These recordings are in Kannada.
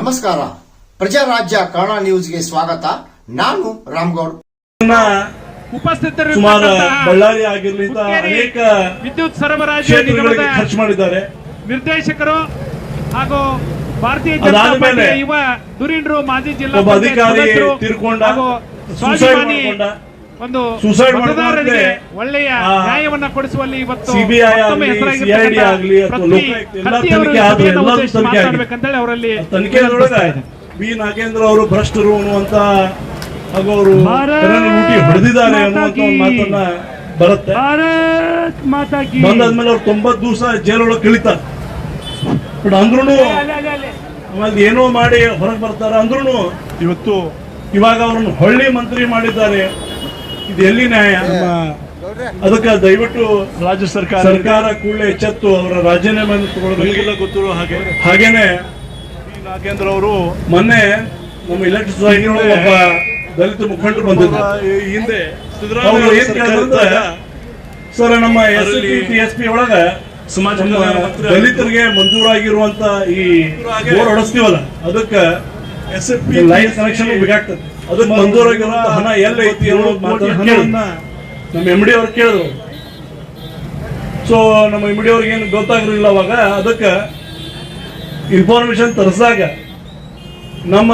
ನಮಸ್ಕಾರ. ಪ್ರಜಾರಾಜ್ಯ ಕನ್ನಡ ನ್ಯೂಸ್ಗೆ ಸ್ವಾಗತ. ನಾನು ರಾಮ್ಗೌಡ್. ಉಪಸ್ಥಿತರು ಬಳ್ಳಾರಿ ಆಗಿರಲಿಂದ ಅನೇಕ ವಿದ್ಯುತ್ ಸರಬರಾಜು ಕ್ಷೇತ್ರಗಳಿಗೆ ಖರ್ಚು ಮಾಡಿದ್ದಾರೆ. ನಿರ್ದೇಶಕರು ಹಾಗೂ ಭಾರತೀಯ ಜನತಾ ಪಾರ್ಟಿಯ ಯುವ ಧುರೀಣರು, ಮಾಜಿ ಜಿಲ್ಲಾ ಅಧಿಕಾರಿ ತೀರ್ಕೊಂಡ, ಒಂದು ಸೂಸೈಡ್ ಮತದಾರರಿಗೆ ಒಳ್ಳೆಯ ನ್ಯಾಯವನ್ನ ಕೊಡಿಸುವಲ್ಲಿ ಇವತ್ತು ಸಿಬಿಐ ಸಿಐಡಿ ಆಗಲಿ ಮಾತಾಡ್ಬೇಕಂತೇಳಿ ಅವರಲ್ಲಿ ತನಿಖೆಯೊಳಗೆ ಬಿ ನಾಗೇಂದ್ರ ಅವರು ಭ್ರಷ್ಟರು ಅನ್ನುವಂತ ಹಾಗೂ ಅವರು ಲೂಟಿ ಹೊಡೆದಿದ್ದಾರೆ ಅನ್ನುವಂತ ಮಾತನ್ನ ಬರುತ್ತೆ. ಬಂದಾದ್ಮೇಲೆ ಅವ್ರು 90 ದಿವಸ ಜೈಲೊಳಗೆ ಕಳೀತಾರೆ. ಬಟ್ ಅಂದ್ರೂ ಆಮೇಲೆ ಏನೋ ಮಾಡಿ ಹೊರಗೆ ಬರ್ತಾರ ಅಂದ್ರೂ ಇವತ್ತು ಇವಾಗ ಅವ್ರನ್ನ ಹೊಳ್ಳಿ ಮಂತ್ರಿ ಮಾಡಿದ್ದಾರೆ. ಇದು ಎಲ್ಲಿ ನ್ಯಾಯ? ಅದಕ್ಕೆ ದಯವಿಟ್ಟು ರಾಜ್ಯ ಸರ್ಕಾರ ಕೂಡಲೇ ಎಚ್ಚೆತ್ತು ಅವರ ರಾಜೀನಾಮೆ ತಗೊಳ್ಬೇಕಿಲ್ಲ. ಗೊತ್ತಿರೋ ಹಾಗೇನೆ ನಾಗೇಂದ್ರ ಅವರು ಮೊನ್ನೆ ನಮ್ಮ ಇಲೆಕ್ಟ್ರಿಕ್ ಸೊಸೈಟಿ ಒಬ್ಬ ದಲಿತ ಮುಖಂಡರು ಬಂದಿದ್ರು. ಹಿಂದೆ ಅವರು ಏನ್ ಕೇಳಿದ್ರೆ, ಸರ್ ನಮ್ಮ SCP ಒಳಗ ದಲಿತರಿಗೆ ಮಂಜೂರಾಗಿರುವಂತ ಈ ಬೋರ್ ಹೊಡೆಸ್ತೀವಲ್ಲ, ಅದಕ್ಕೆ SFP ಲೈನ್ ಕನೆಕ್ಷನ್ ಬೇಕಾಗ್ತದೆ. ಅದಕ್ಕೆ ಮಂಜೂರಾಗಿರುವಂತ ಹಣ ಎಲ್ಲ ಐತಿ ಅನ್ನೋ ಮಾತನ್ನ ನಮ್ಮ MD ಅವ್ರು ಕೇಳಿದ್ರು. ಸೊ ನಮ್ಮ MD ಅವ್ರಿಗೆ ಏನು ಗೊತ್ತಾಗಿರಲಿಲ್ಲ ಅವಾಗ. ಅದಕ್ಕೆ ಇನ್ಫಾರ್ಮೇಶನ್ ತರಿಸಿದಾಗ ನಮ್ಮ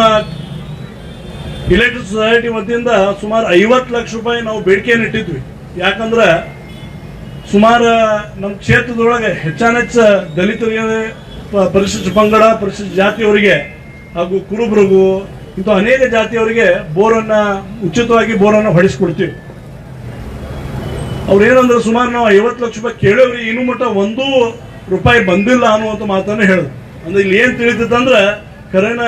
ಇಲೆಕ್ಟ್ರಿಕ್ ಸೊಸೈಟಿ ವತಿಯಿಂದ ಸುಮಾರು 50 ಲಕ್ಷ ರೂಪಾಯಿ ನಾವು ಬೇಡಿಕೆಯನ್ನು ಇಟ್ಟಿದ್ವಿ. ಯಾಕಂದ್ರೆ ಸುಮಾರು ನಮ್ಮ ಕ್ಷೇತ್ರದೊಳಗೆ ಹೆಚ್ಚಾನೆಚ್ಚ ದಲಿತರಿಗೆ, ಪರಿಶಿಷ್ಟ ಪಂಗಡ, ಪರಿಶಿಷ್ಟ ಜಾತಿಯವರಿಗೆ ಹಾಗೂ ಕುರುಬರಿಗೂ ಇಂಥ ಅನೇಕ ಜಾತಿಯವರಿಗೆ ಬೋರನ್ನ ಉಚಿತವಾಗಿ ಬೋರನ್ನು ಹೊಡೆಸ್ಕೊಡ್ತೀವಿ. ಅವ್ರೇನಂದ್ರೆ ಸುಮಾರು ನಾವು 50 ಲಕ್ಷ ರೂಪಾಯಿ ಕೇಳೋರಿ, ಇನ್ನೂ ಮಟ್ಟ 1 ರೂಪಾಯಿ ಬಂದಿಲ್ಲ ಅನ್ನುವಂಥ ಮಾತನ್ನು ಹೇಳಿದ್ರು. ಅಂದ್ರೆ ಇಲ್ಲಿ ಏನ್ ತಿಳಿತಂದ್ರೆ ಕರೆನ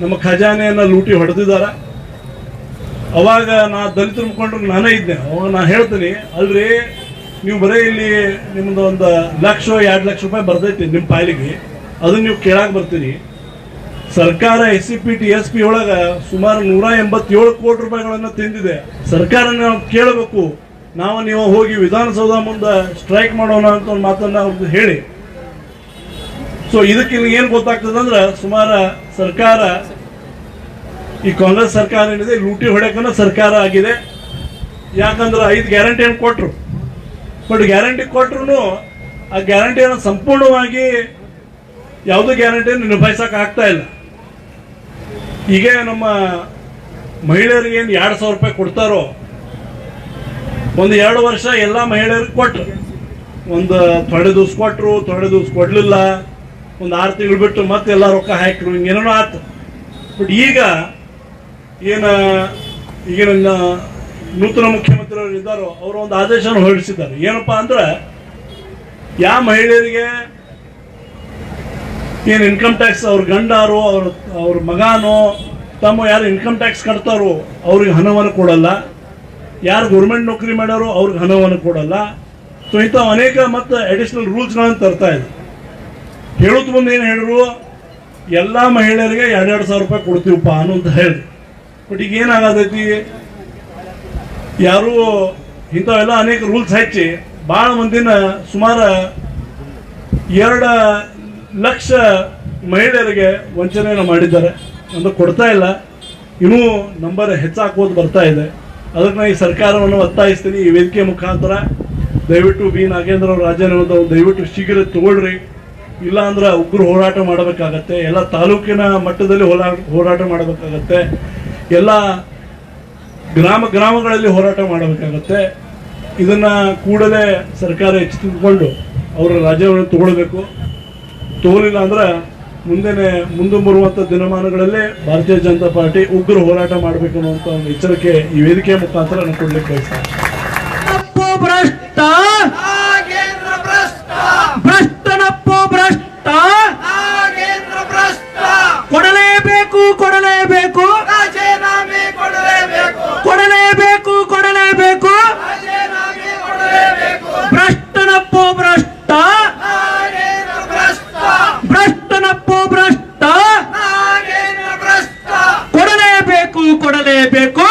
ನಮ್ಮ ಖಜಾನೆಯನ್ನ ಲೂಟಿ ಹೊಡೆದಿದ್ದಾರೆ. ಅವಾಗ ನಾ ದಲಿತರ ಮುಖಂಡರು ನಾನೇ ಇದ್ದೆ. ಅವಾಗ ನಾ ಹೇಳ್ತೀನಿ, ಅಲ್ರಿ ನೀವು ಬರೀ ಇಲ್ಲಿ ನಿಮ್ದು 1 ಲಕ್ಷ 2 ಲಕ್ಷ ರೂಪಾಯಿ ಬರ್ತೈತಿ ನಿಮ್ಮ ಪಾಲಿಗೆ, ಅದನ್ನ ನೀವು ಕೇಳಾಕ್ ಬರ್ತೀರಿ. ಸರ್ಕಾರ SCP TSP ಒಳಗ ಸುಮಾರು 187 ಕೋಟಿ ರೂಪಾಯಿಗಳನ್ನ ತಿಂದಿದೆ. ಸರ್ಕಾರ ನಾವು ಕೇಳಬೇಕು, ನೀವು ಹೋಗಿ ವಿಧಾನಸೌಧ ಮುಂದೆ ಸ್ಟ್ರೈಕ್ ಮಾಡೋಣ ಅಂತ ಒಂದು ಮಾತನ್ನ ಅವ್ರಿಗೆ ಹೇಳಿ. ಸೊ ಇದಕ್ಕೆ ಏನ್ ಗೊತ್ತಾಗ್ತದೆ ಅಂದ್ರೆ, ಸುಮಾರು ಸರ್ಕಾರ, ಈ ಕಾಂಗ್ರೆಸ್ ಸರ್ಕಾರ ಏನಿದೆ ಲೂಟಿ ಹೊಡೆಕನ್ನ ಸರ್ಕಾರ ಆಗಿದೆ. ಯಾಕಂದ್ರೆ 5 ಗ್ಯಾರಂಟಿಯನ್ನು ಕೊಟ್ರು. ಬಟ್ ಗ್ಯಾರಂಟಿ ಕೊಟ್ರು ಆ ಗ್ಯಾರಂಟಿಯನ್ನು ಸಂಪೂರ್ಣವಾಗಿ ಯಾವುದೇ ಗ್ಯಾರಂಟಿಯನ್ನು ನಿಭಾಯಿಸಕ್ ಆಗ್ತಾ ಇಲ್ಲ. ಈಗ ನಮ್ಮ ಮಹಿಳೆಯರಿಗೆ ಏನು 2,000 ರೂಪಾಯಿ ಕೊಡ್ತಾರೋ, 1-2 ವರ್ಷ ಎಲ್ಲ ಮಹಿಳೆಯರಿಗೆ ಕೊಟ್ರು. ಥೊಡೆ ದಿವ್ಸ ಕೊಟ್ರು, ಥೊಡೆ ದಿವ್ಸ ಕೊಡ್ಲಿಲ್ಲ, 6 ತಿಂಗಳು ಬಿಟ್ಟು ಮತ್ತೆಲ್ಲ ರೊಕ್ಕ ಹಾಕಿರು, ಹಿಂಗೇನೋ ಆಯ್ತು. ಬಟ್ ಈಗ ಈಗಿನ ನೂತನ ಮುಖ್ಯಮಂತ್ರಿಯವರು ಇದ್ದಾರೋ ಅವರು ಒಂದು ಆದೇಶವನ್ನು ಹೊರಡಿಸಿದ್ದಾರೆ. ಏನಪ್ಪಾ ಅಂದ್ರೆ, ಯಾವ ಮಹಿಳೆಯರಿಗೆ ಏನು ಇನ್ಕಮ್ ಟ್ಯಾಕ್ಸ್ ಅವ್ರ ಗಂಡಾರೋ ಅವ್ರ ಮಗಾನೋ ತಮ್ಮ ಯಾರು ಇನ್ಕಮ್ ಟ್ಯಾಕ್ಸ್ ಕಟ್ತಾರೋ ಅವ್ರಿಗೆ ಹಣವನ್ನು ಕೊಡಲ್ಲ, ಯಾರು ಗೌರ್ಮೆಂಟ್ ನೌಕರಿ ಮಾಡ್ಯಾರೋ ಅವ್ರಿಗೆ ಹಣವನ್ನು ಕೊಡಲ್ಲ. ಸೊ ಇಂಥ ಅನೇಕ ಮತ್ತು ಅಡಿಷನಲ್ ರೂಲ್ಸ್ಗಳನ್ನು ತರ್ತಾ ಇದೆ. ಹೇಳೋದ್ ಮುಂದೆ ಏನು ಹೇಳಿದ್ರು, ಎಲ್ಲ ಮಹಿಳೆಯರಿಗೆ 2,000 ರೂಪಾಯಿ ಕೊಡ್ತೀವಪ್ಪ ಅನ್ನೋಂತ ಹೇಳಿದ್ರು. ಬಟ್ ಈಗ ಏನಾಗತೈತಿ, ಯಾರು ಇಂಥವೆಲ್ಲ ಅನೇಕ ರೂಲ್ಸ್ ಹಚ್ಚಿ ಭಾಳ ಮಂದಿನ ಸುಮಾರು 2 ಲಕ್ಷ ಮಹಿಳೆಯರಿಗೆ ವಂಚನೆಯನ್ನು ಮಾಡಿದ್ದಾರೆ. ಅಂದ್ರೆ ಕೊಡ್ತಾ ಇಲ್ಲ, ಇನ್ನೂ ನಂಬರ್ ಹೆಚ್ಚಾಕೋದು ಬರ್ತಾ ಇದೆ. ಅದಕ್ಕೆ ನಾನು ಈ ಸರ್ಕಾರವನ್ನು ಒತ್ತಾಯಿಸ್ತೀನಿ, ಈ ವೇದಿಕೆ ಮುಖಾಂತರ ದಯವಿಟ್ಟು ಬಿ ನಾಗೇಂದ್ರ ಅವ್ರ ರಾಜೀನಾಮೆ ದಯವಿಟ್ಟು ಶೀಘ್ರ ತಗೊಳ್ರಿ. ಇಲ್ಲ ಅಂದ್ರೆ ಉಗ್ರ ಹೋರಾಟ ಮಾಡಬೇಕಾಗತ್ತೆ. ಎಲ್ಲ ತಾಲೂಕಿನ ಮಟ್ಟದಲ್ಲಿ ಹೋರಾಟ ಮಾಡಬೇಕಾಗತ್ತೆ. ಎಲ್ಲ ಗ್ರಾಮಗಳಲ್ಲಿ ಹೋರಾಟ ಮಾಡಬೇಕಾಗತ್ತೆ. ಇದನ್ನ ಕೂಡಲೇ ಸರ್ಕಾರ ಎಚ್ಚೆತ್ತುಕೊಂಡು ಅವರ ರಾಜ್ಯವನ್ನು ತಗೊಳ್ಬೇಕು. ತಗೊಳ್ಳಿಲ್ಲ ಅಂದ್ರೆ ಮುಂದೆ ಬರುವಂತ ದಿನಮಾನಗಳಲ್ಲಿ ಭಾರತೀಯ ಜನತಾ ಪಾರ್ಟಿ ಉಗ್ರ ಹೋರಾಟ ಮಾಡಬೇಕು ಅನ್ನುವಂತ ಒಂದು ಎಚ್ಚರಿಕೆ ಈ ವೇದಿಕೆಯ ಮುಖಾಂತರ ನಾನು ಕೊಡ್ಲಿಕ್ಕೆ ಬಯಸ್ತೇನೆ. ಕೊಡಲೇಬೇಕು, ಕೊಡಲೇಬೇಕು, ಕೊಡಲೇಬೇಕು, ಕೊಡಲೇಬೇಕು. ಭ್ರಷ್ಟನಪ್ಪೋ ಭ್ರಷ್ಟ, ಭ್ರಷ್ಟನಪ್ಪೋ ಭ್ರಷ್ಟ, ಕೊಡಲೇಬೇಕು, ಕೊಡಲೇಬೇಕು,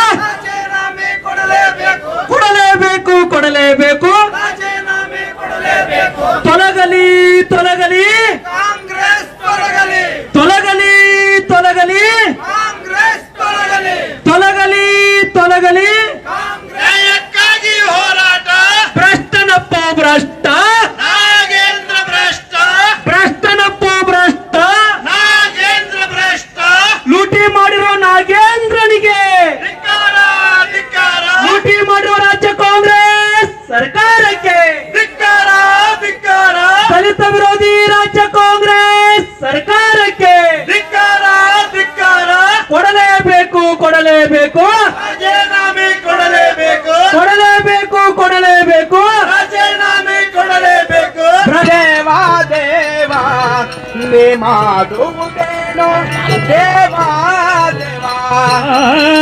ಕೊಡಲೇಬೇಕು. ಇಲ್ಲಿ ಮಾಡುವುದೇನೋ ದೇವಾ ದೇವಾ.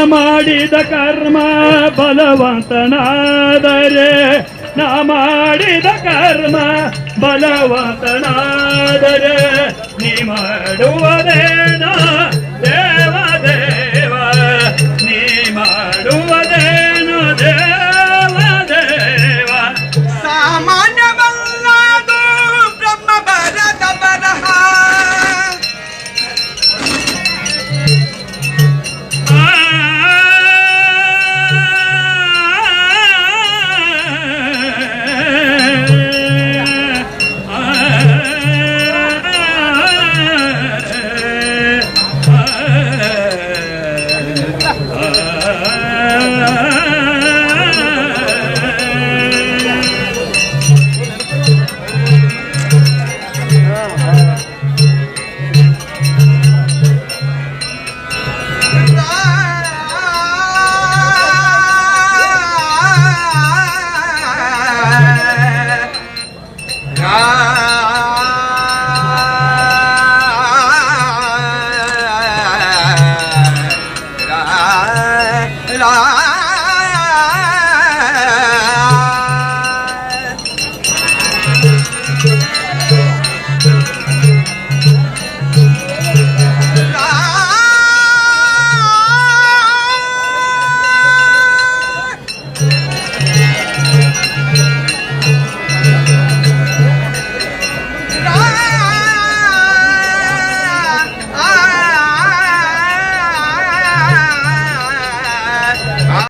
ಮಾಡಿದ ಕರ್ಮ ಬಲವಂತನಾದರೆ ನಾ ಮಾಡಿದ ಕರ್ಮ ಬಲವಂತನಾದರೆ ನೀ ಮಾಡುವುದೇನೋ